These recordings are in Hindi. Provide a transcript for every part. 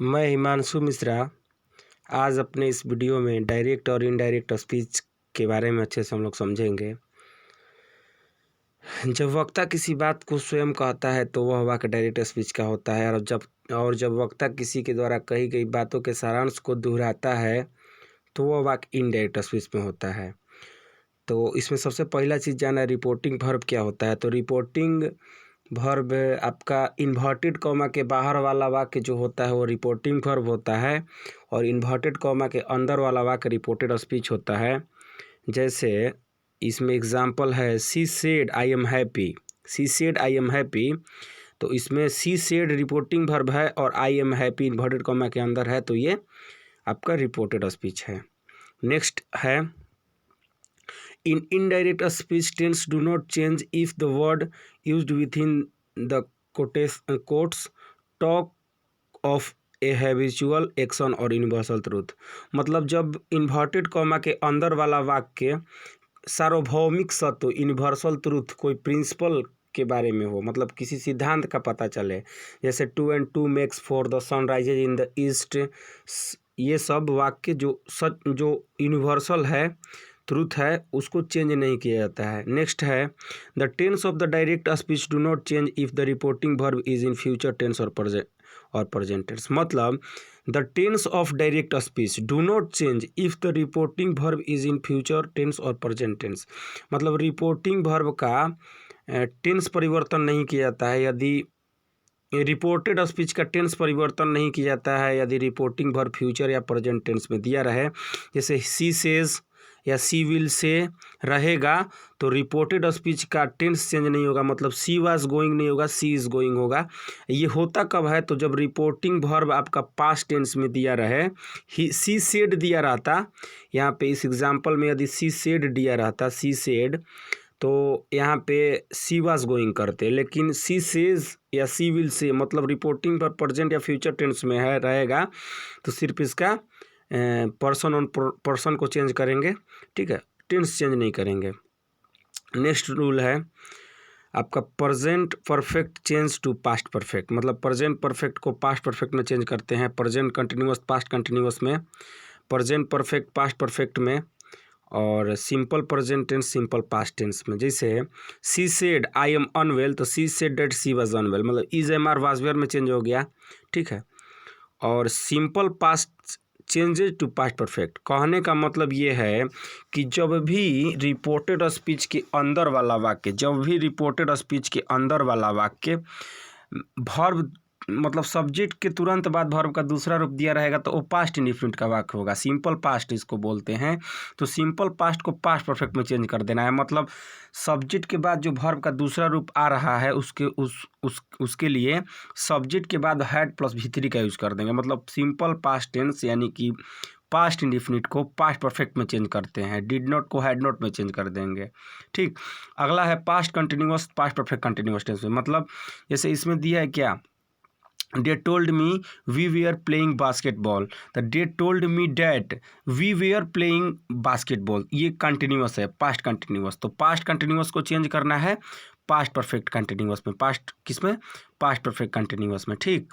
मैं हिमांशु मिश्रा आज अपने इस वीडियो में डायरेक्ट और इनडायरेक्ट स्पीच के बारे में अच्छे से हम लोग समझेंगे। जब वक्ता किसी बात को स्वयं कहता है तो वह वाक्य डायरेक्ट स्पीच का होता है, और जब वक्ता किसी के द्वारा कही गई बातों के सारांश को दोहराता है तो वह वाक्य इनडायरेक्ट स्पीच में होता है। तो इसमें सबसे पहला चीज़ जाना है रिपोर्टिंग वर्ब क्या होता है। तो रिपोर्टिंग वर्ब आपका इन्वर्टेड कॉमा के बाहर वाला वाक्य जो होता है वो रिपोर्टिंग वर्ब होता है, और इन्वर्टेड कॉमा के अंदर वाला वाक्य रिपोर्टेड स्पीच होता है। जैसे इसमें एग्जांपल है सी said I am happy. C said I am happy, तो इसमें सी सेड रिपोर्टिंग वर्ब है और I am happy inverted comma के अंदर है, तो ये आपका रिपोर्टेड स्पीच है। नेक्स्ट है in indirect speech tense do not change if the word used within the quotes talk of a habitual action or universal truth। मतलब जब इन्वर्टेड कॉमा के अंदर वाला वाक्य सार्वभौमिक सत्य यूनिवर्सल ट्रूथ कोई प्रिंसिपल के बारे में हो, मतलब किसी सिद्धांत का पता चले, जैसे 2 and 2 makes 4 the sun rises in the east, ये सब वाक्य जो यूनिवर्सल है, ट्रूथ है, उसको चेंज नहीं किया जाता है। नेक्स्ट है the tense of the direct speech do not change if the reporting verb is in future tense और प्रेजेंट टेंस। मतलब the tense of direct speech do not change if the reporting verb is in future tense और प्रेजेंट टेंस। मतलब रिपोर्टिंग वर्ब का टेंस परिवर्तन नहीं किया जाता है यदि रिपोर्टेड स्पीच का टेंस परिवर्तन नहीं किया जाता है यदि रिपोर्टिंग वर्ब फ्यूचर या प्रेजेंट टेंस में दिया रहे। जैसे सी सेज या सी विल से रहेगा तो रिपोर्टेड स्पीच का टेंस चेंज नहीं होगा, मतलब सी वाज गोइंग नहीं होगा, सी इज गोइंग होगा। ये होता कब है, तो जब रिपोर्टिंग वर्ब आपका पास्ट टेंस में दिया रहे। सी सेड दिया रहता, यहाँ पे इस एग्जांपल में यदि सी सेड दिया रहता, सी सेड, तो यहाँ पे सी वाज गोइंग करते, लेकिन सी सेज या सी विल से मतलब रिपोर्टिंग पर प्रेजेंट या फ्यूचर टेंस में है रहेगा, तो सिर्फ इसका पर्सन ऑन पर्सन को चेंज करेंगे, ठीक है, टेंस चेंज नहीं करेंगे। नेक्स्ट रूल है आपका present perfect change to past perfect. मतलब प्रेजेंट परफेक्ट को पास्ट परफेक्ट में चेंज करते हैं, प्रेजेंट कंटिन्यूअस पास्ट कंटिन्यूअस में, प्रेजेंट परफेक्ट पास्ट परफेक्ट में, और simple present tense simple past tense में। जैसे she said I am unwell, तो she said that she was unwell, मतलब is am are was were में चेंज हो गया, ठीक है। और simple past changes to past perfect, कहने का मतलब ये है कि जब भी रिपोर्टेड स्पीच के अंदर वाला वाक्य, जब भी रिपोर्टेड स्पीच के अंदर वाला वाक्य वर्ब मतलब सब्जेक्ट के तुरंत बाद वर्ब का दूसरा रूप दिया रहेगा तो वो पास्ट इंडिफिनिट का वाक्य होगा, सिंपल पास्ट इसको बोलते हैं। तो सिंपल पास्ट को पास्ट परफेक्ट में चेंज कर देना है, मतलब सब्जेक्ट के बाद जो वर्ब का दूसरा रूप आ रहा है उसके लिए सब्जेक्ट के बाद हैड प्लस भी3 का यूज कर देंगे। मतलब सिंपल पास्ट टेंस यानी कि पास्ट इंडिफिनिट को पास्ट परफेक्ट में चेंज करते हैं, डिड नॉट को हैड नॉट में चेंज कर देंगे, ठीक। अगला है past continuous past perfect continuous tense में। मतलब जैसे इसमें दिया है क्या, they told me we were playing basketball, the they told me that we were playing basketball, ये कंटिन्यूअस है, पास्ट कंटिन्यूअस। तो पास्ट कंटिन्यूअस को चेंज करना है पास्ट परफेक्ट कंटिन्यूअस में, पास्ट किसमें, पास्ट परफेक्ट कंटिन्यूअस में, ठीक।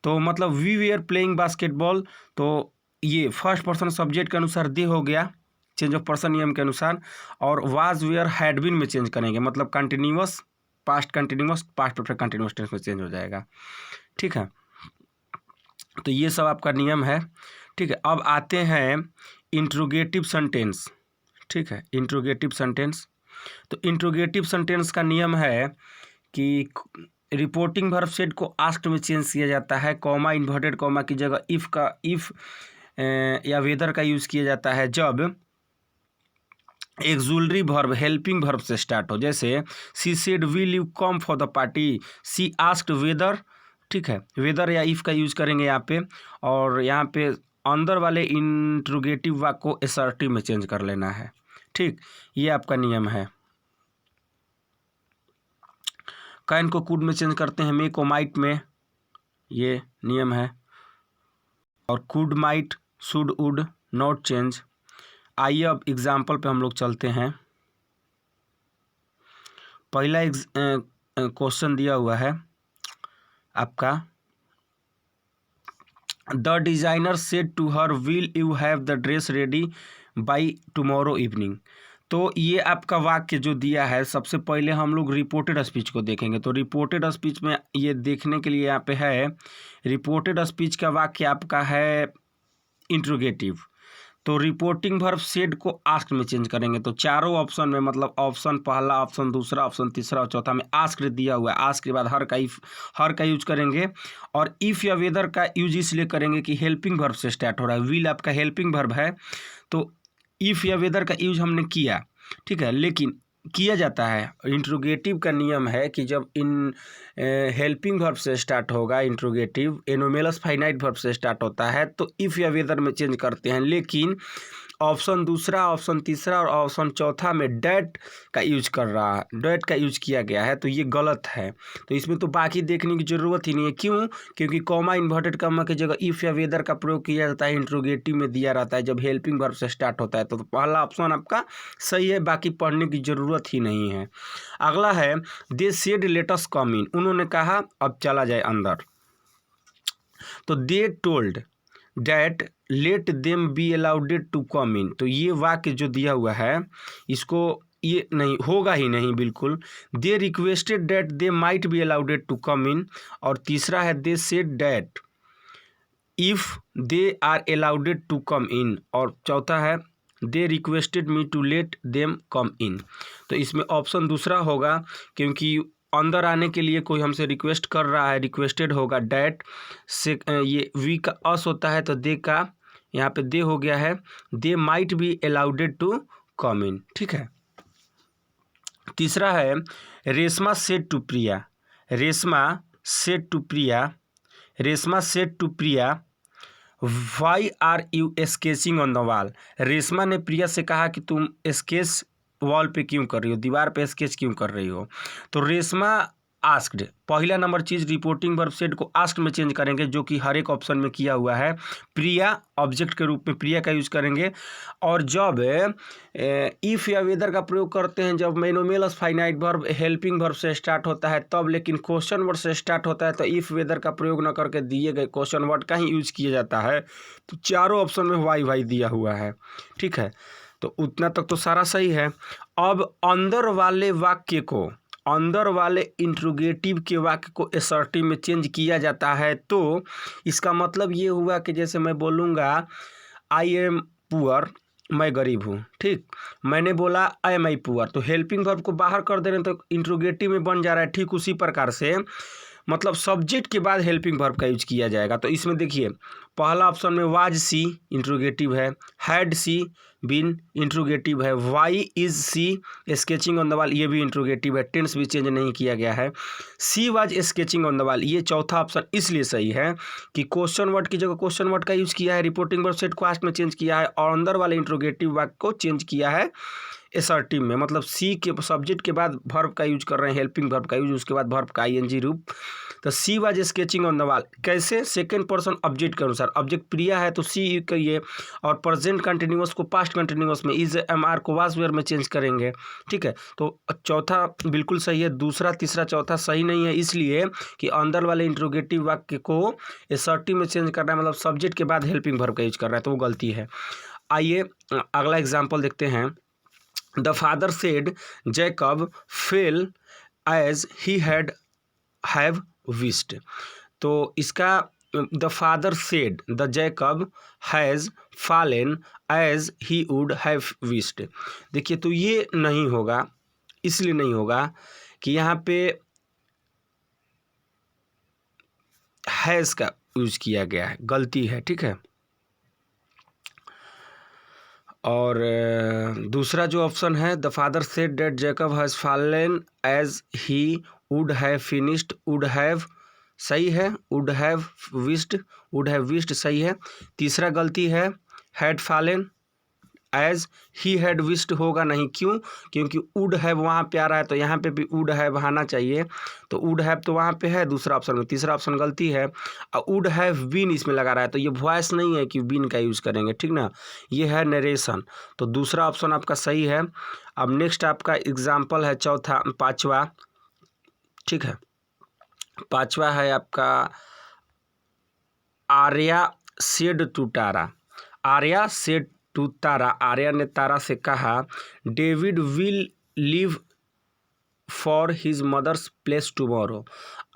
तो मतलब वी वेयर प्लेइंग बास्केटबॉल, तो ये फर्स्ट पर्सन सब्जेक्ट के अनुसार दे हो गया चेंज ऑफ पर्सन नियम के अनुसार, और वाज वेयर हैड बीन में चेंज करेंगे, मतलब continuous past continuous past perfect continuous tense में चेंज हो जाएगा, ठीक है। तो ये सब आपका नियम है, ठीक है। अब आते हैं इंट्रोगेटिव सेंटेंस, ठीक है, इंट्रोगेटिव सेंटेंस। तो इंट्रोगेटिव सेंटेंस का नियम है कि रिपोर्टिंग वर्ब सेड को आस्क्ड में चेंज किया जाता है, कॉमा इन्वर्टेड कॉमा की जगह इफ या वेदर का यूज़ किया जाता है जब एक्सुलरी वर्ब हेल्पिंग वर्ब से स्टार्ट हो। जैसे she said will you come for the party, she asked whether, ठीक है, वेदर या इफ़ का यूज़ करेंगे यहाँ पे, और यहाँ पे अंदर वाले इंट्रोगेटिव वाक्य को असर्टिव में चेंज कर लेना है, ठीक। ये आपका नियम है। कैन को कुड में चेंज करते हैं, मे को माइट में, ये नियम है। और could might should would not change. आइए अब एग्जाम्पल पे हम लोग चलते हैं। पहला क्वेश्चन दिया हुआ है आपका, the designer said to her will you have the dress ready by tomorrow evening. तो ये आपका वाक्य जो दिया है, सबसे पहले हम लोग रिपोर्टेड स्पीच को देखेंगे। तो रिपोर्टेड स्पीच में ये देखने के लिए यहाँ पे है, रिपोर्टेड स्पीच का वाक्य आपका है इंट्रोगेटिव। तो रिपोर्टिंग वर्ब सेड को आस्क्ड में चेंज करेंगे। तो चारों ऑप्शन में, मतलब ऑप्शन पहला, ऑप्शन दूसरा, ऑप्शन तीसरा और चौथा में आस्क्ड दिया हुआ है। आस्क के बाद हर का यूज करेंगे। और इफ़ या वेदर का यूज इसलिए करेंगे कि हेल्पिंग वर्ब से स्टार्ट हो रहा है। विल आपका हेल्पिंग वर्ब है, तो इफ़ या वेदर का यूज हमने किया, ठीक है। लेकिन किया जाता है, इंट्रोगेटिव का नियम है कि जब इन हेल्पिंग वर्ब से स्टार्ट होगा इंट्रोगेटिव, एनोमेलस फाइनाइट वर्ब से स्टार्ट होता है, तो इफ़ या वेदर में चेंज करते हैं। लेकिन ऑप्शन दूसरा, ऑप्शन तीसरा और ऑप्शन चौथा में डैट का यूज कर रहा है, डैट का यूज किया गया है, तो ये गलत है। तो इसमें तो बाकी देखने की ज़रूरत ही नहीं है। क्यों? क्योंकि कॉमा इन्वर्टेड कॉमा की जगह इफ़ या वेदर का प्रयोग किया जाता है, इंट्रोगेटिव में दिया रहता है जब हेल्पिंग वर्ब से स्टार्ट होता है। तो पहला ऑप्शन आपका सही है, बाकी पढ़ने की ज़रूरत ही नहीं है। अगला है दे सेड लेट अस कम इन, उन्होंने कहा अब चला जाए अंदर। तो they told that let them be allowed to come in. तो ये वाक्य जो दिया हुआ है, इसको ये नहीं होगा ही नहीं बिल्कुल। They requested that they might be allowed to come in. और तीसरा है they said that if they are allowed to come in. और चौथा है they requested me to let them come in. तो इसमें ऑप्शन दूसरा होगा, क्योंकि अंदर आने के लिए कोई हमसे रिक्वेस्ट कर रहा है, रिक्वेस्टेड होगा डैट से, ये वी का अस होता है तो दे का यहाँ पे दे हो गया है, they might be allowed to come in, ठीक है। तीसरा है Reshma said to Priya, Reshma said to Priya, Reshma said to Priya why are you sketching on the wall. Reshma ने प्रिया से कहा कि तुम स्केच वॉल पे क्यों कर रही हो, दीवार पे स्केच क्यों कर रही हो। तो रेशमा आस्क्ड, पहला नंबर चीज़ रिपोर्टिंग वर्ब सेड को आस्क्ड में चेंज करेंगे, जो कि हर एक ऑप्शन में किया हुआ है। प्रिया ऑब्जेक्ट के रूप में प्रिया का यूज करेंगे। और जब इफ़ या वेदर का प्रयोग करते हैं, जब मेनोमेलस फाइनाइट वर्ब हेल्पिंग वर्ब से स्टार्ट होता है तब, लेकिन क्वेश्चन वर्ड से स्टार्ट होता है तो इफ़ वेदर का प्रयोग न करके दिए गए क्वेश्चन वर्ड का ही यूज किया जाता है। तो चारों ऑप्शन में वाई वाई दिया हुआ है, ठीक है। तो उतना तक तो सारा सही है। अब अंदर वाले वाक्य को, अंदर वाले इंट्रोगेटिव के वाक्य को असर्टिव में चेंज किया जाता है। तो इसका मतलब ये हुआ कि जैसे मैं बोलूँगा आई एम पुअर, मैं गरीब हूँ, ठीक। मैंने बोला आई एम आई पुअर, तो हेल्पिंग वर्ब को बाहर कर दे रहे हैं तो इंट्रोगेटिव में बन जा रहा है। ठीक उसी प्रकार से मतलब सब्जेक्ट के बाद हेल्पिंग वर्ब का यूज किया जाएगा। तो इसमें देखिए पहला ऑप्शन में वाज सी इंट्रोगेटिव है, हैड सी बीन इंट्रोगेटिव है, why is she sketching on the wall ये भी इंट्रोगेटिव है, टेंस भी चेंज नहीं किया गया है। She was sketching on the wall, ये चौथा ऑप्शन इसलिए सही है कि क्वेश्चन वर्ड की जगह क्वेश्चन वर्ड का यूज किया है, रिपोर्टिंग वर्ब सेट को आस्क्ड में चेंज किया है और अंदर वाले इंट्रोगेटिव वाक्य को चेंज किया है असर्टिव में। मतलब सी के सब्जेक्ट के बाद वर्ब का यूज कर रहे हैं, हेल्पिंग वर्ब का यूज, उसके बाद वर्ब का आईएनजी रूप। तो she was sketching on the wall कैसे, सेकंड पर्सन ऑब्जेक्ट के अनुसार। ऑब्जेक्ट प्रिया है तो सी करिए, और प्रेजेंट कंटिन्यूअस को पास्ट कंटिन्यूअस में, इज एम आर को वाज वेयर में चेंज करेंगे, ठीक है। तो चौथा बिल्कुल सही है, दूसरा तीसरा चौथा सही नहीं है, इसलिए कि अंदर वाले इंट्रोगेटिव वाक्य को असर्टिव में चेंज करना है, मतलब सब्जेक्ट के बाद हेल्पिंग वर्ब का यूज कर रहा है, तो वो गलती है। आइए अगला एग्जाम्पल देखते हैं। The father said Jacob fell as he had have wished. तो इसका the father said the Jacob has fallen as he would have wished. देखिए तो ये नहीं होगा, इसलिए नहीं होगा कि यहाँ पे हैज़ का यूज किया गया है, गलती है, ठीक है। और दूसरा जो ऑप्शन है the father said that Jacob has fallen as he would have finished, would have सही है, वुड हैव विश्ड सही है। तीसरा गलती है had fallen as he had wished होगा नहीं, क्यों? क्योंकि वुड हैव वहाँ पे आ रहा है तो यहाँ पे भी वुड हैव आना चाहिए, तो वुड हैव तो वहाँ पे है दूसरा ऑप्शन में, तीसरा ऑप्शन गलती है। और वुड हैव बीन इसमें लगा रहा है तो ये वॉइस नहीं है कि बीन का यूज़ करेंगे, ठीक ना, ये है नरेशन। तो दूसरा ऑप्शन आपका सही है। अब नेक्स्ट आपका एग्जाम्पल है पाँचवा, ठीक है। पाँचवा है आपका Arya said to Tara, Arya said to Tara, Arya ने तारा से कहा David will leave for his mother's place tomorrow.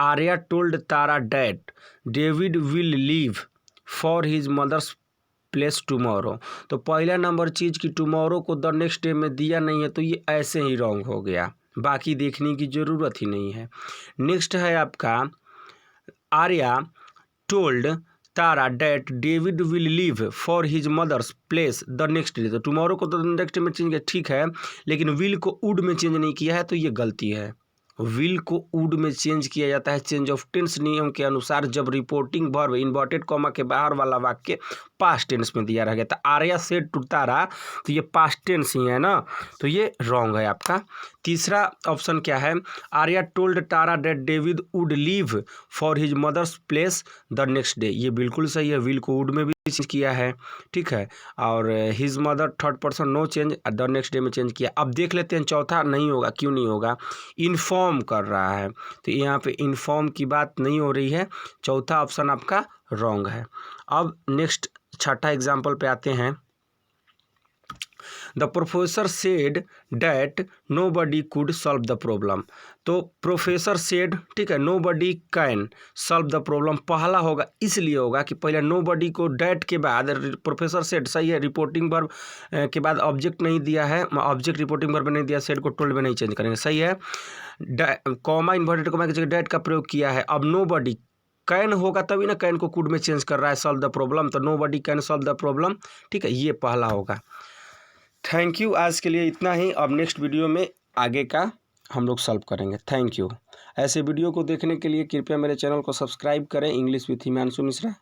Arya told Tara that David will leave for his mother's place tomorrow. तो पहला नंबर चीज़ कि टुमारो को द नेक्स्ट डे में दिया नहीं है, तो ये ऐसे ही रॉन्ग हो गया, बाकी देखने की ज़रूरत ही नहीं है। नेक्स्ट है आपका Arya told Tara that David will leave for his mother's place the next day. तो टुमारो को तो नेक्स्ट डे में चेंज किया, ठीक है, लेकिन विल को वुड में चेंज नहीं किया है, तो ये गलती है। विल को वुड में चेंज किया जाता है चेंज ऑफ टेंस नियम के अनुसार जब रिपोर्टिंग वर्ब इन्वर्टेड कॉमा के बाहर वाला वाक्य पास्ट टेंस में दिया रह गया। तो आर्या सेड टू तारा, तो ये पास्ट टेंस ही है ना, तो ये रॉन्ग है आपका। तीसरा ऑप्शन क्या है, Arya told Tara that David would leave for his mother's place the next day, ये बिल्कुल सही है, विल को वुड में भी चेंज किया है, ठीक है, और his mother third person no change, the next day में चेंज किया। अब देख लेते हैं चौथा नहीं होगा, क्यों नहीं होगा, इन्फॉर्म कर रहा है, तो यहाँ पे इन्फॉर्म की बात नहीं हो रही है, चौथा ऑप्शन आपका रॉन्ग है। अब नेक्स्ट छठा एग्जाम्पल पे आते हैं। The professor said that nobody could solve the problem. तो प्रोफेसर सेड, ठीक है, nobody can solve the problem पहला होगा, इसलिए होगा कि पहले नो बडी को डैट के बाद प्रोफेसर सेड, सही है, रिपोर्टिंग वर्ब के बाद ऑब्जेक्ट नहीं दिया है, ऑब्जेक्ट रिपोर्टिंग वर्ब नहीं दिया, सेड को टोल्ड में नहीं चेंज करेंगे, सही है, कॉमा इन्वर्टेड कॉमा की जगह डैट का प्रयोग किया है। अब नो बडी कैन होगा तभी ना, कैन को कुड में चेंज कर रहा है, सॉल्व द प्रॉब्लम, तो nobody can solve the problem, ठीक है, ये पहला होगा। थैंक यू, आज के लिए इतना ही। अब नेक्स्ट वीडियो में आगे का हम लोग सॉल्व करेंगे। Thank you. ऐसे वीडियो को देखने के लिए कृपया मेरे चैनल को सब्सक्राइब करें। English with Himanshu Mishra.